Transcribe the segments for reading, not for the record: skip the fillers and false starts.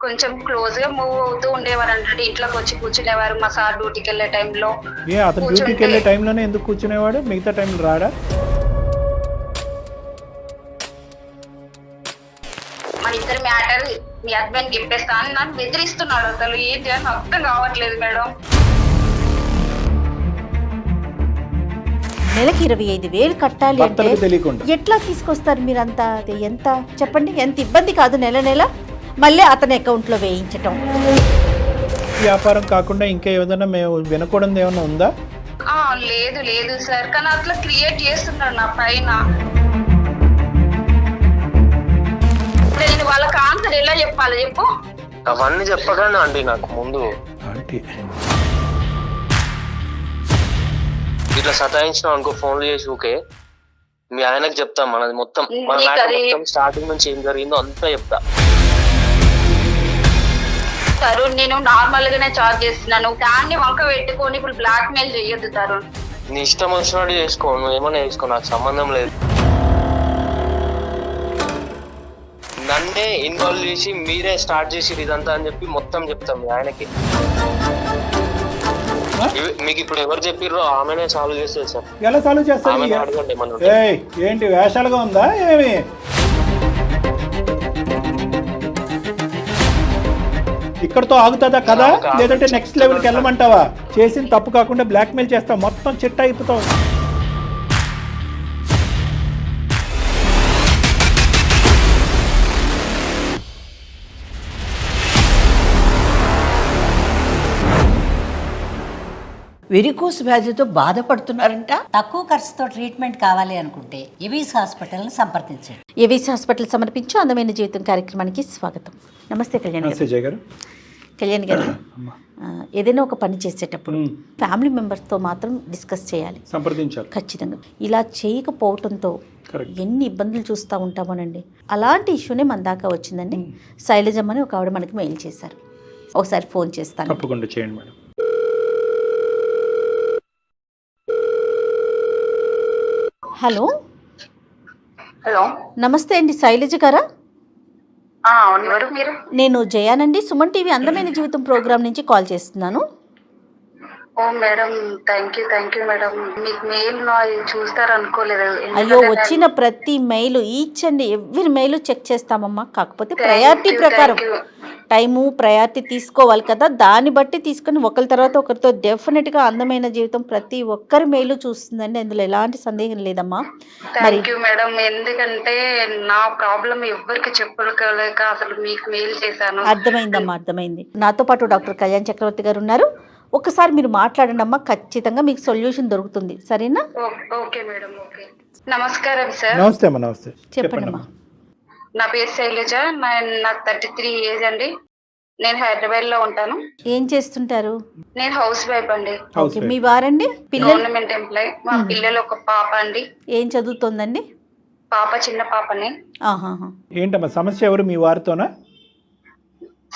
కొంచెం క్లోజ్ గా మూవ్ అవుతూ ఉండేవారు అన్నట్టు. ఇంట్లోకి వచ్చి కూర్చునేవారు మా సార్ డ్యూటీకి వెళ్ళే టైంలో. అతను డ్యూటీకి వెళ్ళే టైంలోనే ఎందుకు కూర్చునేవాడు, మిగతా టైంలో రాడా? మన ఇద్దరు మ్యాటర్ మీ హస్బెండ్ చెప్పేస్తా అని నన్ను బెదిరిస్తున్నాడు. అసలు ఏం చేయాలని అర్థం కావట్లేదు మేడం. నెలకి 25,000 కట్టాలి అంటే భర్తలకు తెలియకుండా ఎట్లా తీసుకొస్తారు మీరంతా? అది ఎంత చెప్పండి, ఎంత ఇబ్బంది కాదు నెల నెల మళ్ళీ అతని అకౌంట్లో వేయించటం. వ్యాపారం కాకుండా ఇంకా ఏదైనా మేము వినకూడదు ఏమైనా ఉందా? లేదు లేదు సార్, కానీ అట్లా క్రియేట్ చేస్తున్నాడు నా పైన. నేను వాళ్ళకి ఆన్సర్ ఎలా చెప్పాలి చెప్పు? అవన్నీ చెప్పగానే ఆంటీ నాకు ముందు ఆంటీ ఇట్లా సతాయించినాం అనుకో, ఫోన్లు చేసి ఊకే మీ ఆయనకు చెప్తాం మనది మొత్తం, మన నీకు మ్యాటర్ అది- మొత్తం స్టార్టింగ్ నుంచి ఏం జరిగిందో అంతా చెప్తా. తరుణ్, నేను నార్మల్ గానే చార్జ్ చేస్తున్నాను, దాన్ని వంక పెట్టుకొని ఇప్పుడు బ్లాక్ మెయిల్ చెయ్యొద్దు తరుణ్. నీ ఇష్టం వచ్చినట్టు చేసుకో, నువ్వు ఏమన్నా చేసుకో, నాకు సంబంధం లేదు. నన్నే ఇన్వాల్వ్ చేసి మీరే స్టార్ట్ చేసి ఇదంతా అని చెప్పి మొత్తం చెప్తాం మీ ఆయనకి. మీకు ఇప్పుడు ఎవరు చెప్పిర్రో ఆమెనే సాల్వ్ చేస్తుంది సార్. ఎలా సాల్వ్ చేస్తాను? ఆమెనే అడగండి ఏమన్నా ఉంటే. ఏంటి వేషాలుగా ఉందా ఏమి? ఇక్కడతో ఆగుతుందా కదా, లేదంటే నెక్స్ట్ లెవెల్కి వెళ్ళమంటావా? చేసిన తప్పు కాకుండా బ్లాక్మెయిల్ చేస్తావు, మొత్తం చిట్ట అయిపోతావు. వెరికోస్ వ్యాధితో బాధపడుతున్నారంట. తక్కువ ఖర్చుతో ట్రీట్మెంట్ కావాలి అనుకుంటే ఎవిస్ హాస్పిటల్ని సంప్రదించండి. ఏవిస్ హాస్పిటల్ సమర్పించు అందమైన జీవితం కార్యక్రమానికి స్వాగతం. నమస్తే కళ్యాణ్ గారు. జయ గారు. కళ్యాణ్ గారు, ఏదైనా ఒక పని చేసేటప్పుడు ఫ్యామిలీ మెంబర్స్తో మాత్రం డిస్కస్ చేయాలి, సంప్రదించాలి ఖచ్చితంగా. ఇలా చేయకపోవడంతో Correct. ఎన్ని ఇబ్బందులు చూస్తూ ఉంటామోనండి. అలాంటి ఇష్యూనే మన దాకా వచ్చిందండి. శైలజమ్మ అని ఒక ఆవిడ మనకి మెయిల్ చేశారు. ఒకసారి ఫోన్ చేస్తాను. తప్పకుండా చేయండి మేడం. హలో హలో, నమస్తే అండి, శైలజ గారా? ఎవరు మీరు? నేను జయానండి, సుమన్ టీవీ అందమైన జీవితం ప్రోగ్రామ్ నుంచి కాల్ చేస్తున్నాను. ఓ మేడం, థ్యాంక్ యూ మేడం. మీకు మెయిల్ చూస్తారు అనుకోలేదు. అయ్యో, వచ్చిన ప్రతి mail, each and every mail check చేస్తామమ్మా. కాకపోతే ప్రయారిటీ ప్రకారం టైము ప్రయారిటీ తీసుకోవాలి కదా, దాన్ని బట్టి తీసుకొని ఒకరి తర్వాత ఒకరితో డెఫినెట్గా అందమైన జీవితం ప్రతి ఒక్కరి మెయిల్ చూస్తుందండి, అందులో ఎలాంటి సందేహం లేదమ్మా. థ్యాంక్ యూ మేడం, ఎందుకంటే నా ప్రాబ్లం ఎవ్వరికి చెప్పుకోలేక అసలు మీకు మెయిల్ చేశాను. అర్థమైందమ్మా, అర్థమైంది. నాతో పాటు డాక్టర్ కళ్యాణ్ చక్రవర్తి గారు ఉన్నారు. ఒక్కసారి మీరు మాట్లాడండి అమ్మా, ఖచ్చితంగా మీకు సొల్యూషన్ దొరుకుతుంది, సరేనా? Okay madam, okay. నమస్కారం సార్. నమస్తే అమ్మా. నమస్తే, చెప్పండి అమ్మా. నా పేరు శైలజ, నాకు 33 ఏజ్ అండి. నేను హైదరాబాద్ లో ఉంటాను. ఏం చేస్తుంటారు? నేను హౌస్ వైఫ్ అండి. హౌస్ ఓకే, మీ వారండి? పిల్లలు గవర్నమెంట్ ఎంప్లాయ్. మా పిల్లలు ఒక పాప అండి. ఏం చదువుతోందండి? పాప చిన్న పాపని. ఆహాహా. ఏంటమ్మా సమస్య? ఎవరు, మీ వారితోనా?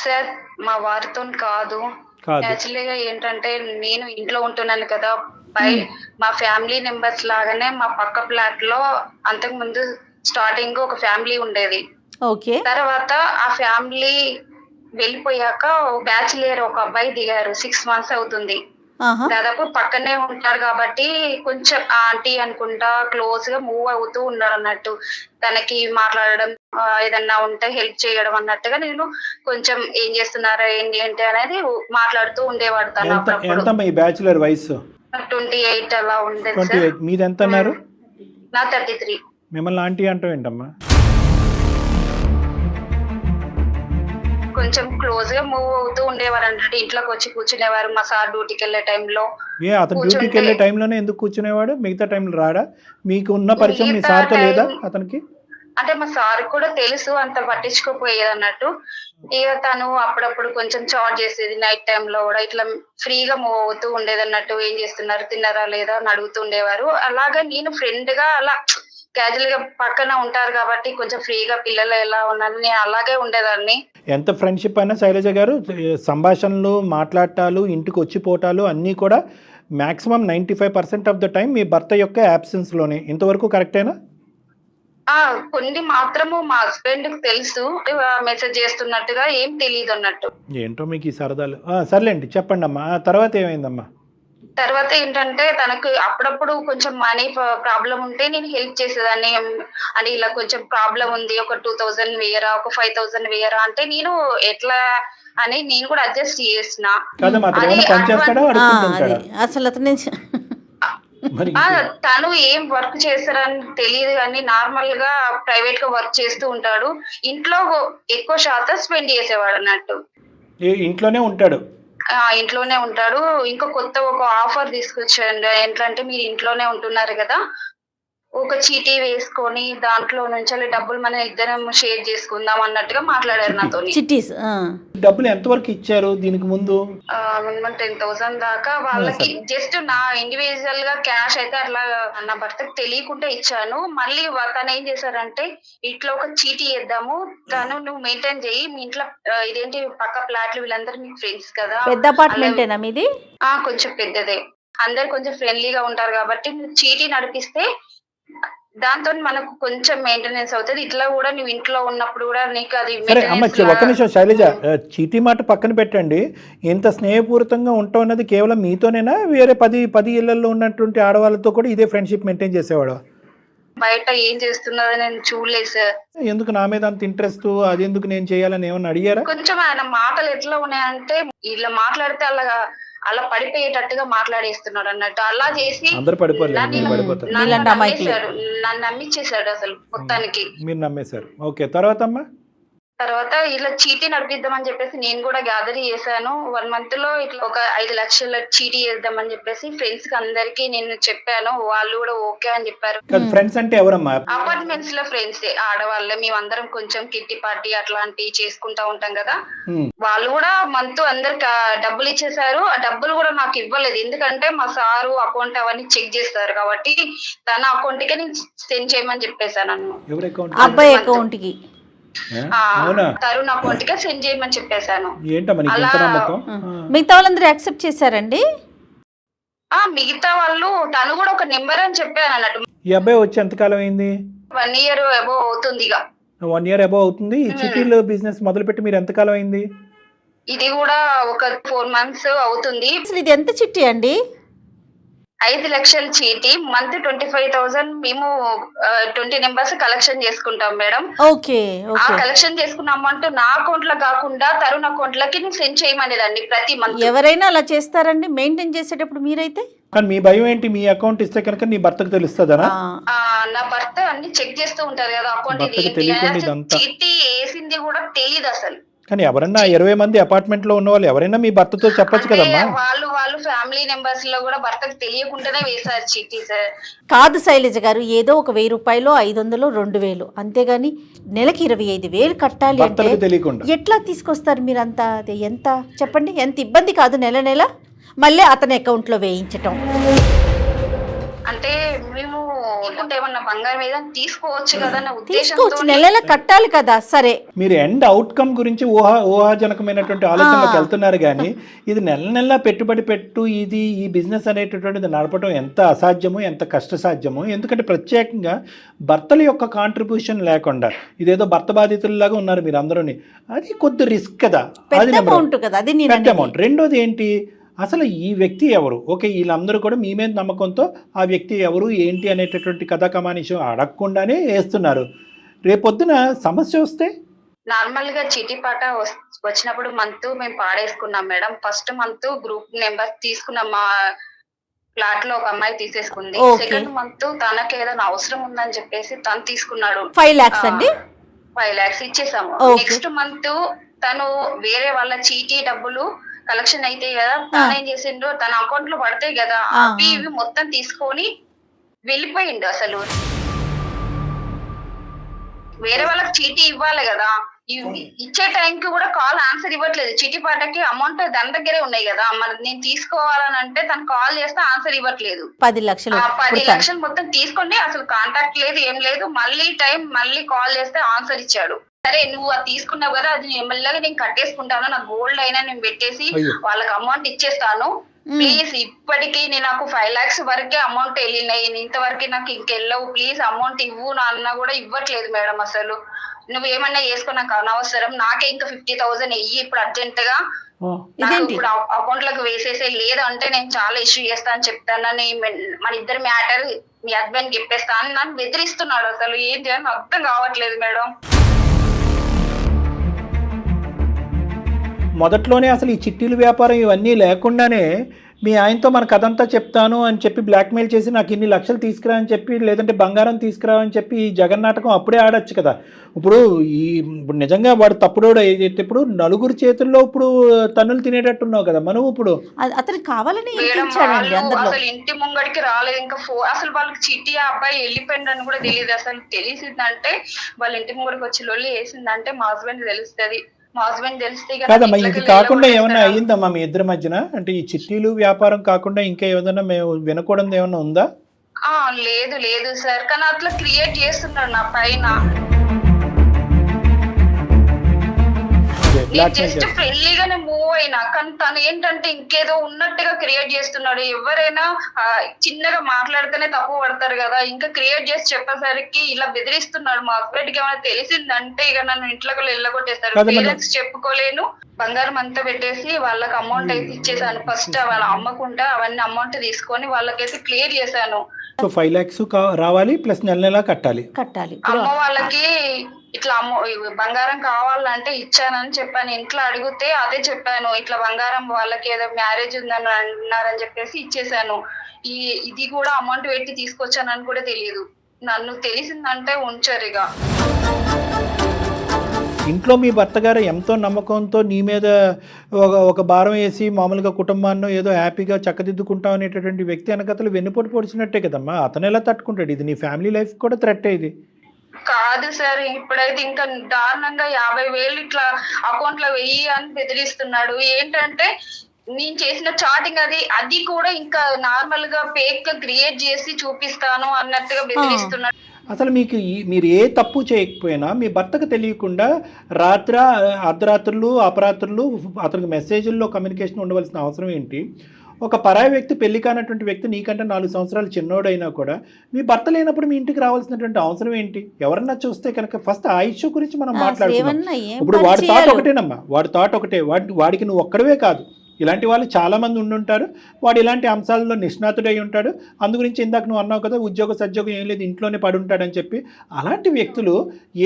సార్, మా వారితో కాదు. యాక్చువల్గా ఏంటంటే నేను ఇంట్లో ఉంటున్నాను కదా, మా ఫ్యామిలీ మెంబర్స్ లాగానే మా పక్క ఫ్లాట్ లో అంతకు ముందు స్టార్టింగ్ ఒక ఫ్యామిలీ ఉండేది. ఓకే. తర్వాత ఆ ఫ్యామిలీ వెళ్ళిపోయాక బ్యాచిలర్ ఒక అబ్బాయి దిగారు. 6 months అవుతుంది. ఆహా. దాదాపు పక్కనే ఉంటారు కాబట్టి కొంచెం ఆంటీ అనుకుంటా క్లోజ్ గా మూవ్ అవుతూ ఉన్నారు అన్నట్టు. తనకి మాట్లాడడం, ఏదన్నా ఉంటే హెల్ప్ చేయడం అన్నట్టుగా నేను కొంచెం ఏం చేస్తున్నారా ఏంటి అంటే అనేది మాట్లాడుతూ ఉండేవాడు. తను ఎంత మీ బ్యాచులర్ వయసు? 28 అలా ఉండేది సార్. 28. మీది ఎంత అన్నారు? నా 33. మిమ్మల్ని ఆంటీ అంటావు ఏంటమ్మా? కొంచెం క్లోజ్ గా మూవ్ అవుతూ ఉండేవారు అన్నట్టు. ఇంట్లోకి వచ్చి కూర్చునేవారు మా సార్ డ్యూటీకి వెళ్ళే టైంలో. అతను డ్యూటీకి వెళ్ళే టైంలోనే ఎందుకు కూర్చునేవాడు, మిగతా టైంలో రాడా? మీకు ఉన్న పరిచయం మీ సార్తో లేదా అతనికి? అంటే మా సార్ కూడా తెలుసు, అంత పట్టించుకోపోయేది అన్నట్టు. ఇక తను అప్పుడప్పుడు కొంచెం చార్జ్ చేసేది నైట్ టైంలో కూడా. ఇట్లా ఫ్రీగా మూవ్ అవుతూ ఉండేది అన్నట్టు. ఏం చేస్తున్నారు, తిన్నారా లేదా అని అడుగుతూ ఉండేవారు. అలాగా నేను ఫ్రెండ్ గా అలా క్యాజువల్ గా పక్కన ఉంటారు కాబట్టి కొంచెం ఫ్రీగా పిల్లలు ఎలా ఉన్నారు నేను అలాగే ఉండేదాన్ని. ఎంత ఫ్రెండ్షిప్ అయినా శైలజ గారు, సంభాషణలు, మాట్లాడటాలు, ఇంటికి వచ్చిపోవటాలు అన్నీ కూడా మ్యాక్సిమం 95% ఆఫ్ ద టైం మీ భర్త యొక్క యాబ్సెన్స్లోనే. ఇంతవరకు కరెక్టేనా? కొన్ని మాత్రము మా హస్బెండ్ కి తెలుసు, మెసేజ్ చేస్తున్నట్టుగా ఏం తెలియదు అన్నట్టు. ఏంటో మీకు ఈ సరదాలు. సర్లేండి చెప్పండి అమ్మా. తర్వాత ఏమైందమ్మా? తర్వాత ఏంటంటే తనకు అప్పుడప్పుడు కొంచెం మనీ ప్రాబ్లం ఉంటే నేను హెల్ప్ చేసేదాన్ని. అని ఇలా కొంచెం ప్రాబ్లం ఉంది, ఒక 2000 వేయరా, ఒక 5000 వేయరా అంటే నేను ఎట్లా అని నేను కూడా అడ్జస్ట్ చేసిన. కాదమ్మా, అతను ఏమైనా పని చేస్తాడా, అడుగుతుంటాడా? అసలు అతను మరి తను ఏం వర్క్ చేస్తారని తెలియదు కానీ నార్మల్ గా ప్రైవేట్ గా వర్క్ చేస్తూ ఉంటాడు. ఇంట్లో ఎక్కువ శాతం స్పెండ్ చేసేవాడు అన్నట్టు. ఇంట్లోనే ఉంటాడు? ఇంట్లోనే ఉంటాడు. ఇంకా కొత్త ఒక ఆఫర్ తీసుకొచ్చాడు. ఏంటంటే మీరు ఇంట్లోనే ఉంటున్నారు కదా, ఒక చీటీ వేసుకొని దాంట్లో నుంచి డబ్బులు మనం ఇద్దరం షేర్ చేసుకుందాం అన్నట్టుగా మాట్లాడారు నాతో. చిట్టీస్. డబ్బులు ఎంతవరకు ఇచ్చారు దీనికి ముందు? 10,000 దాకా వాళ్ళకి. జస్ట్ నా ఇండివిజువల్ గా క్యాష్ అయితే అట్లా నా భర్తకు తెలియకుండా ఇచ్చాను. మళ్ళీ తను ఏం చేశారంటే ఇట్లా ఒక చీటీ వేద్దాము, తను నువ్వు మెయింటైన్ చెయ్యి, మీ ఇంట్లో ఇదేంటి పక్క ఫ్లాట్లు వీళ్ళందరూ మీకు ఫ్రెండ్స్ కదా. పెద్ద అపార్ట్మెంటేనా మీది? కొంచెం పెద్దదే, అందరు కొంచెం ఫ్రెండ్లీగా ఉంటారు కాబట్టి నువ్వు చీటీ నడిపిస్తే దాంతో మనకు కొంచెం మెయింటెనెన్స్ అవుతుంది. ఇట్లా కూడా నువ్వు ఇంట్లో ఉన్నప్పుడు కూడా నీకు అది. సరే అమ్మ, ఒక్క నిమిషం శైలజ, చీటీ మాట పక్కన పెట్టండి. ఇంత స్నేహపూరితంగా ఉంటాం అన్నది కేవలం మీతోనేనా, వేరే 10 ఇళ్లలో ఉన్నటువంటి ఆడవాళ్ళతో కూడా ఇదే ఫ్రెండ్షిప్ మెయింటైన్ చేసేవాడు? బయట ఏం చేస్తున్నదో నేను చూడలేదు సార్. ఎందుకు నా మీద అంత ఇంట్రెస్ట్, అది ఎందుకు నేను చేయాలని ఏమన్నా అడిగారా? కొంచెం ఆయన మాటలు ఎట్లా ఉన్నాయంటే ఇలా మాట్లాడితే అలా పడిపోయేటట్టుగా మాట్లాడేస్తున్నాడు అన్నట్టు. అలా చేసి అందరు పడిపోలేదు, నన్ను నమ్మించేశాడు అసలు మొత్తానికి. మీరు నమ్మేశారు. ఓకే, తర్వాత అమ్మా? తర్వాత ఇలా చీటీ నడిపిద్దామని చెప్పేసి నేను కూడా గ్యాదర్ చేశాను. 1 month లో ఇట్లా ఒక 5 లక్షల చీటీ చేద్దామని చెప్పేసి ఫ్రెండ్స్ కి అందరికి నేను చెప్పాను. వాళ్ళు కూడా ఓకే అని చెప్పారు. ఫ్రెండ్స్ అంటే ఎవరమ్మా? అపార్ట్మెంట్స్ లో ఫ్రెండ్స్, ఆడవాళ్ళే. మేమందరం కొంచెం కిట్టి పార్టీ అట్లాంటివి చేసుకుంటా ఉంటాం కదా. వాళ్ళు కూడా మంత్ అందరికి డబ్బులు ఇచ్చేసారు. ఆ డబ్బులు కూడా నాకు ఇవ్వలేదు, ఎందుకంటే మా సారు అకౌంట్ అవన్నీ చెక్ చేస్తారు కాబట్టి తన అకౌంట్ కి నేను సెండ్ చేయమని చెప్పేశాను. అబ్బాయి అకౌంట్ కి, తరుణ్ అకౌంట్ కి సెండ్ చేయమని చెప్పేశాను. మిగతా వాళ్ళందరూ యాక్సెప్ట్ చేశారండి? మిగతా వాళ్ళు తను కూడా ఒక నెంబర్ అని చెప్పాను అన్నట్టు. ఈ అబ్బాయి వచ్చి ఎంతకాలం అయింది? 1 year అబౌవ్ అవుతుంది. 1 year అబౌవ్ అవుతుంది. ఈ చిట్టీలో బిజినెస్ మొదలు పెట్టి మీరు ఎంతకాలం అయింది? ఇది కూడా ఒక 4 months అవుతుంది. అసలు ఇది ఎంత చిట్టి అండి? 5 లక్షల చీటీ, మంత్ 25,000. మేము 20 members కలెక్షన్ చేసుకుంటాం మేడం. ఓకే. ఆ కలెక్షన్ చేసుకున్న అమౌంట్ నా అకౌంట్ లో కాకుండా తరుణ్ అకౌంట్ లకి నేను సెండ్ చేయమనేదాన్ని ప్రతి మంత్. ఎవరైనా అలా చేస్తారండి మెయింటైన్ చేసేటప్పుడు మీరైతే? కానీ మీ భయం ఏంటి? మీ అకౌంట్ ఇస్తే కనుక నీ భర్తకు తెలుస్తుందనా? నా భర్త అన్ని చెక్ చేస్తూ ఉంటారు కదా అకౌంట్. చీటీ వేసింది కూడా తెలియదు అసలు. కానీ ఎవరన్నా 20 మంది అపార్ట్మెంట్ లో ఉన్న వాళ్ళు ఎవరైనా మీ భర్తతో చెప్పొచ్చు కదమ్మా. వాళ్ళు ఫ్యామిలీ మెంబర్స్ లో కూడా భర్తకు తెలియకుండానే వేశారు చీటీ సార్. కాదు శైలజ గారు, ఏదో ఒక 1000 రూపాయలు, 500, 2000, అంతేగాని నెలకి 25,000 కట్టాలి అంటే ఎట్లా తీసుకొస్తారు మీరంతా? అది ఎంత చెప్పండి, ఎంత ఇబ్బంది కాదు నెల నెల మళ్ళీ అతని అకౌంట్ లో వేయించటం. అంటే మేము ఏమన్నా బంగారం మీద తీసుకోవచ్చు కదా అన్న ఉద్దేశంతో. తీసుకోవచ్చు, నెల కట్టాలి కదా. సరే, మీరు ఎండ్ అవుట్కమ్ గురించి ఊహాజనకమైనటువంటి ఆలోచనలోకి వెళ్తున్నారు. కానీ ఇది నెల పెట్టుబడి పెట్టు, ఇది ఈ బిజినెస్ అనేటటువంటిది నడపడం ఎంత అసాధ్యమో, ఎంత కష్టసాధ్యమో. ఎందుకంటే ప్రత్యేకంగా భర్తల యొక్క కాంట్రిబ్యూషన్ లేకుండా ఇదేదో భర్త బాధితుల్లాగా ఉన్నారు మీరు అందరూని. అది కొద్ది రిస్క్ కదా, అది పెద్ద అమౌంట్. రెండోది ఏంటి, అసలు ఈ వ్యక్తి ఎవరు? ఓకే, వీళ్ళందరూ కూడా మీ మీద నమ్మకంతో ఆ వ్యక్తి ఎవరు ఏంటి అనేటటువంటి కథా కమానిషం అడగకుండానే వేస్తున్నారు. రేపొద్దున సమస్య వస్తే నార్మల్ గా చీటీ పాట వచ్చినప్పుడు మంత్ మేము పాడేసుకున్నాం మేడం. ఫస్ట్ మంత్ గ్రూప్ నెంబర్ తీసుకున్నాం, మా ఫ్లాట్ లో ఒక అమ్మాయి తీసేసుకుంది. సెకండ్ మంత్ తనకి ఏదైనా అవసరం ఉందని చెప్పేసి తను తీసుకున్నాడు. 5 lakhs అండి. 5 lakhs ఇచ్చేసాము. నెక్స్ట్ మంత్ తను వేరే వాళ్ళ చీటీ డబ్బులు కలెక్షన్ అయితే కదా, తను ఏం చేసిండు, తన అకౌంట్ లో పడతాయి కదా, అవి ఇవి మొత్తం తీసుకొని వెళ్ళిపోయిండు. అసలు వేరే వాళ్ళకి చీటీ ఇవ్వాలి కదా, ఇచ్చే టైంకి కూడా కాల్ ఆన్సర్ ఇవ్వట్లేదు. చీటీ పాటకి అమౌంట్ దాని దగ్గరే ఉన్నాయి కదా, మరి నేను తీసుకోవాలని అంటే తను కాల్ చేస్తే ఆన్సర్ ఇవ్వట్లేదు. 10 లక్షలు మొత్తం తీసుకొని అసలు కాంటాక్ట్ లేదు, ఏం లేదు. మళ్ళీ కాల్ చేస్తే ఆన్సర్ ఇచ్చాడు. సరే నువ్వు అది తీసుకున్నావు కదా, అది మెల్లగా నేను కట్టేసుకుంటాను, నాకు గోల్డ్ అయినా నేను పెట్టేసి వాళ్ళకి అమౌంట్ ఇచ్చేస్తాను, ప్లీజ్ ఇప్పటికీ నాకు 5 lakhs వరకే అమౌంట్ వెళ్ళినాయి, ఇంతవరకు నాకు ఇంకెళ్ళవు, ప్లీజ్ అమౌంట్ ఇవ్వు నాన్న కూడా ఇవ్వట్లేదు మేడం. అసలు నువ్వేమన్నా చేసుకో, నాకు అనవసరం, నాకే ఇంకా 50,000 వెయ్యి ఇప్పుడు అర్జెంట్ గా, నాకు ఇప్పుడు అకౌంట్ లోకి వేసేసే, లేదు అంటే నేను చాలా ఇష్యూ చేస్తా అని చెప్తానని, మన ఇద్దరు మ్యాటర్ మీ హస్బెండ్ చెప్పేస్తా అని నన్ను బెదిరిస్తున్నాడు. అసలు ఏం చేయాలని అర్థం కావట్లేదు మేడం. మొదట్లోనే అసలు ఈ చిట్టీలు వ్యాపారం ఇవన్నీ లేకుండానే మీ ఆయనతో మన కథంతా చెప్తాను అని చెప్పి బ్లాక్మెయిల్ చేసి నాకు ఇన్ని లక్షలు తీసుకురా అని చెప్పి, లేదంటే బంగారం తీసుకురా అని చెప్పి ఈ జగన్నాటకం అప్పుడే ఆడొచ్చు కదా. ఇప్పుడు ఇప్పుడు నిజంగా వాడు తప్పుడోడు అయితే ఇప్పుడు నలుగురు చేతుల్లో ఇప్పుడు తన్నులు తినేటట్టున్నావు కదా మనం. ఇప్పుడు అతనికి కావాలని మేడం అసలు ఇంటి ముంగడికి రాలేదు, ఇంకా అసలు వాళ్ళకి చిట్టి ఆ అబ్బాయి వెళ్ళిపోయిందని కూడా తెలియదు. అసలు తెలిసిందంటే వాళ్ళ ఇంటి ముంగడికి వచ్చి లొల్లి వేసిందంటే మా హస్బెండ్ తెలుస్తుంది. మా హస్బెండ్ తెలిస్తే కాదమ్మా, ఇది కాకుండా ఏమన్నా అయ్యిందమ్మా మీ ఇద్దరి మధ్యన? అంటే ఈ చిట్టీలు వ్యాపారం కాకుండా ఇంకా ఏదైనా మేము వినకూడదు ఏమన్నా ఉందా? లేదు లేదు సార్, కానీ అట్లా క్రియేట్ చేస్తున్నాడు నా పైన. జస్ట్ ఫ్రెండ్లీగానే మూవ్ అయినా, కానీ తను ఏంటంటే ఇంకేదో ఉన్నట్టుగా క్రియేట్ చేస్తున్నాడు. ఎవరైనా చిన్నగా మాట్లాడితేనే తప్పు పడతారు కదా, ఇంకా క్రియేట్ చేసి చెప్పేసరికి ఇలా బెదిరిస్తున్నాడు. మా హస్బెండ్ కి ఏమైనా తెలిసిందంటే ఇక నన్ను ఇంట్లోకి వెళ్ళగొట్టేస్తారు. పేరెంట్స్ చెప్పుకోలేను, బంగారం అంతా పెట్టేసి వాళ్ళకి అమౌంట్ అయితే ఇచ్చేసాను. ఫస్ట్ వాళ్ళ అమ్మకుంటా అవన్నీ అమౌంట్ తీసుకొని వాళ్ళకైతే క్లియర్ చేశాను. సో 5 lakhs రావాలి ప్లస్ నెల నెలా కట్టాలి. అమ్మ వాళ్ళకి ఇట్లా బంగారం కావాలంటే ఇచ్చానని చెప్పాను. ఇంట్లో అడిగితే అదే చెప్పాను, ఇట్లా బంగారం వాళ్ళకి ఏదో మ్యారేజ్ ఉందని అన్నారని చెప్పేసి ఇచ్చేసాను. ఇది కూడా అమౌంట్ పెట్టి తీసుకొచ్చానని కూడా తెలియదు. నన్ను తెలిసిందంటే ఉంచరిగా. ఇంట్లో మీ భర్త గారు ఎంతో నమ్మకంతో నీ మీద ఒక భారం వేసి మామూలుగా కుటుంబాన్ని ఏదో హ్యాపీగా చక్కదిద్దుకుంటాం అనేటటువంటి వ్యక్తి వెనకతలు వెన్నుపోటు పొడిచినట్టే కదమ్మా. అతను ఎలా తట్టుకుంటాడు? ఇది నీ ఫ్యామిలీ లైఫ్ కూడా థ్రెట్. ఇది కాదు సార్, ఇప్పుడైతే ఇంకా దారుణంగా 50,000 ఇట్లా అకౌంట్ లో వెయ్యి అని బెదిరిస్తున్నాడు. ఏంటంటే నేను చేసిన చాటింగ్ అది కూడా ఇంకా నార్మల్ గా ఫేక్ క్రియేట్ చేసి చూపిస్తాను అన్నట్టుగా బెదిరిస్తున్నాడు. అసలు మీరు ఏ తప్పు చేయకపోయినా మీ భర్తకు తెలియకుండా అర్ధరాత్రులు అపరాత్రులు అతనికి మెసేజ్ల్లో కమ్యూనికేషన్ ఉండవలసిన అవసరం ఏంటి? ఒక పరాయి వ్యక్తి, పెళ్లి కానటువంటి వ్యక్తి, నీకంటే 4 సంవత్సరాలు చిన్నోడైనా కూడా మీ భర్త లేనప్పుడు మీ ఇంటికి రావాల్సినటువంటి అవసరం ఏంటి? ఎవరన్నా చూస్తే కనుక ఫస్ట్ ఆ ఇష్యూ గురించి మనం మాట్లాడుతున్నాం. ఇప్పుడు వాడి థాట్ ఒకటేనమ్మా, వాడి థాట్ ఒకటే. వాడికి నువ్వు ఒక్కడవే కాదు, ఇలాంటి వాళ్ళు చాలామంది ఉండుంటారు. వాడు ఇలాంటి అంశాలలో నిష్ణాతుడై ఉంటాడు. అందు గురించి ఇందాక నువ్వు అన్నావు కదా, ఉద్యోగం ఏం లేదు ఇంట్లోనే పడి ఉంటాడని చెప్పి. అలాంటి వ్యక్తులు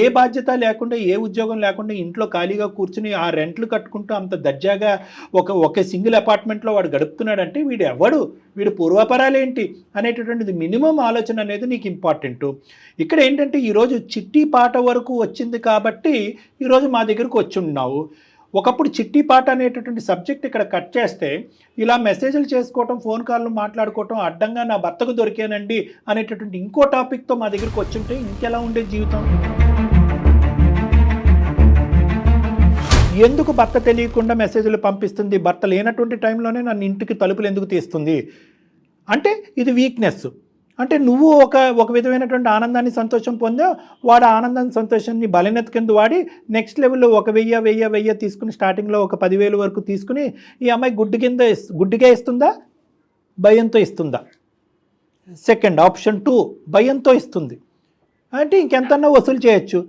ఏ బాధ్యత లేకుండా, ఏ ఉద్యోగం లేకుండా ఇంట్లో ఖాళీగా కూర్చుని ఆ రెంట్లు కట్టుకుంటూ అంత దర్జాగా ఒక సింగిల్ అపార్ట్మెంట్లో వాడు గడుపుతున్నాడంటే వీడు పూర్వాపరాలేంటి అనేటటువంటిది మినిమం ఆలోచన అనేది నీకు ఇంపార్టెంట్. ఇక్కడ ఏంటంటే ఈరోజు చిట్టి పాట వరకు వచ్చింది కాబట్టి ఈరోజు మా దగ్గరకు వచ్చి ఉన్నావు. ఒకప్పుడు చిట్టి పాట అనేటటువంటి సబ్జెక్ట్ ఇక్కడ కట్ చేస్తే ఇలా మెసేజ్లు చేసుకోవటం, ఫోన్ కాల్లు మాట్లాడుకోవటం, అడ్డంగా నా భర్తకు దొరికానండి అనేటటువంటి ఇంకో టాపిక్తో మా దగ్గరికి వచ్చుంటే ఇంకెలా ఉండే జీవితం? ఎందుకు భర్త తెలియకుండా మెసేజ్లు పంపిస్తుంది? భర్త లేనటువంటి టైంలోనే నన్ను ఇంటికి తలుపులు ఎందుకు తీస్తుంది అంటే ఇది వీక్నెస్. అంటే నువ్వు ఒక విధమైనటువంటి ఆనందాన్ని, సంతోషం పొందావు. వాడు ఆనందాన్ని, సంతోషాన్ని బలనెత్త కింద వాడి నెక్స్ట్ లెవెల్లో 1,000 తీసుకుని స్టార్టింగ్లో ఒక 10,000 వరకు తీసుకుని ఈ అమ్మాయి గుడ్డిగా ఇస్తుందా, భయంతో ఇస్తుందా? సెకండ్ ఆప్షన్ 2, భయంతో ఇస్తుంది అంటే ఇంకెంతన్నా వసూలు చేయొచ్చు.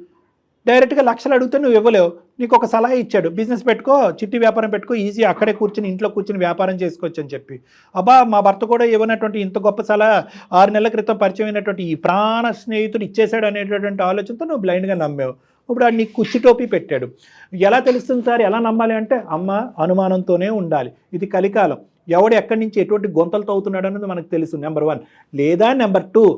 డైరెక్ట్గా లక్షలు అడిగితే నువ్వు ఇవ్వలేవు. నీకు ఒక సలహా ఇచ్చాడు, బిజినెస్ పెట్టుకో, చిట్టి వ్యాపారం పెట్టుకో, ఈజీ అక్కడే కూర్చుని ఇంట్లో కూర్చుని వ్యాపారం చేసుకోవచ్చు అని చెప్పి. మా భర్త కూడా ఇవ్వనటువంటి ఇంత గొప్ప సలహా 6 నెలల క్రితం పరిచయం అయినటువంటి ఈ ప్రాణ స్నేహితుడు ఇచ్చేశాడు అనేటటువంటి ఆలోచనతో నువ్వు బ్లైండ్గా నమ్మావు. ఇప్పుడు ఆడు నీకు కుర్చీ టోపీ పెట్టాడు. ఎలా తెలుస్తుంది సార్, ఎలా నమ్మాలి అంటే అనుమానంతోనే ఉండాలి. ఇది కలికాలం. ఎవడు ఎక్కడి నుంచి ఎటువంటి గొంతలు తవ్వుతున్నాడు అనేది మనకు తెలుసు, నెంబర్ 1. లేదా నెంబర్ 2,